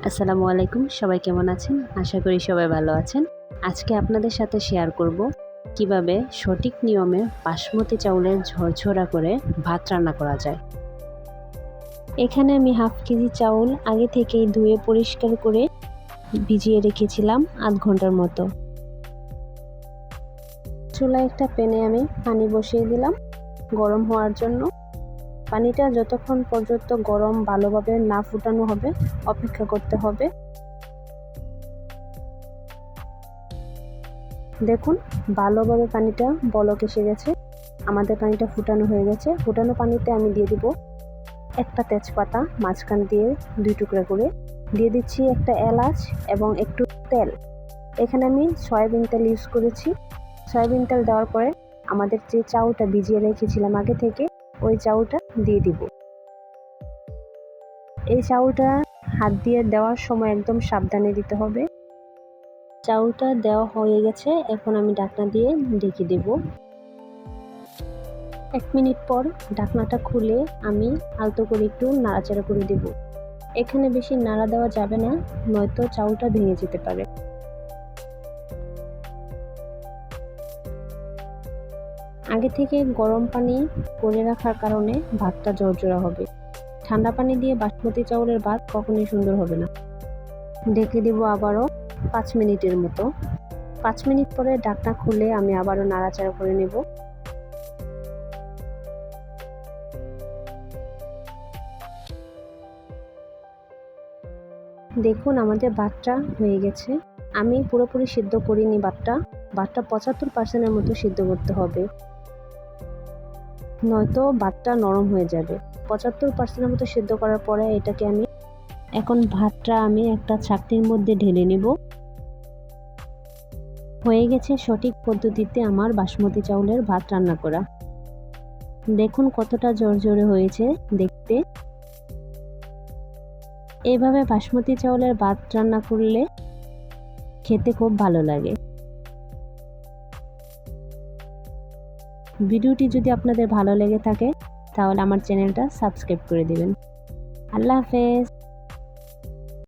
আসসালামু আলাইকুম, সবাই কেমন আছেন? আশা করি সবাই ভালো আছেন। আজকে আপনাদের সাথে শেয়ার করব কিভাবে সঠিক নিয়মে বাসমতি চাউলের ঝরঝরা করে ভাত রান্না করা যায়। এখানে আমি হাফ কেজি চাউল আগে থেকেই ধুয়ে পরিষ্কার করে ভিজিয়ে রেখেছিলাম আধ ঘন্টার মতো। চুলায় একটা প্যানে আমি পানি বসিয়ে দিলাম গরম হওয়ার জন্য। পানিটা যতক্ষণ পর্যন্ত গরম ভালোভাবে না ফুটানো হবে অপেক্ষা করতে হবে। দেখুন ভালোভাবে পানিটা বলক এসে গেছে, আমাদের পানিটা ফুটানো হয়ে গেছে। ফুটানো পানিতে আমি দিয়ে দিব একটা তেজপাতা মাঝখান দিয়ে 2 টুকরা করে, দিয়ে দিচ্ছি একটা এলাচ এবং একটু তেল। এখানে আমি সয়াবিন তেল ইউজ করেছি। সয়াবিন তেল দেওয়ার পরে আমাদের যে চাউলটা ভিজিয়ে রেখেছিলাম আগে থেকে, ওই চাউলটা দিয়ে দিব। এই চাউলটা হাত দিয়ে দেওয়ার সময় একদম সাবধানে দিতে হবে। চাউলটা দেওয়া হয়ে গেছে, এখন আমি ঢাকনা দিয়ে ঢেকে দেব। 1 মিনিট পর ঢাকনাটা খুলে আমি আলতো করে একটু নাড়াচাড়া করে দেব। এখানে বেশি নাড়া দেওয়া যাবে না, নয়তো চাউলটা ভেঙে যেতে পারে। আগে থেকে গরম পানি করে রাখার কারণে ভাতটা ঝরঝরা হবে। ঠান্ডা পানি দিয়ে বাসমতি চাউলের ভাত কখনোই সুন্দর হবে না। ঢেকে দেব আবারও 5 মিনিটের মতো। 5 মিনিট পরে ঢাকনা খুলে আমি আবারও নাড়াচাড়া করে নেব। দেখুন আমাদের ভাতটা হয়ে গেছে। আমি পুরোপুরি সিদ্ধ করিনি ভাতটা 75% মতো সিদ্ধ করতে হবে, নয়তো ভাতটা নরম হয়ে যাবে। 75% মতো সিদ্ধ করার পরে এটাকে এখন ভাতটা আমি একটা ছাঁকনির মধ্যে ঢেলে নেব। হয়ে গেছে সঠিক পদ্ধতিতে আমার বাসমতি চাউলের ভাত রান্না করা। দেখুন কতটা ঝরঝরে হয়েছে দেখতে। এইভাবে বাসমতি চাউলের ভাত রান্না করলে খেতে খুব ভালো লাগে। ভিডিওটি যদি আপনাদের ভালো লেগে থাকে তাহলে আমার চ্যানেলটা সাবস্ক্রাইব করে দিবেন। আল্লাহ হাফেজ।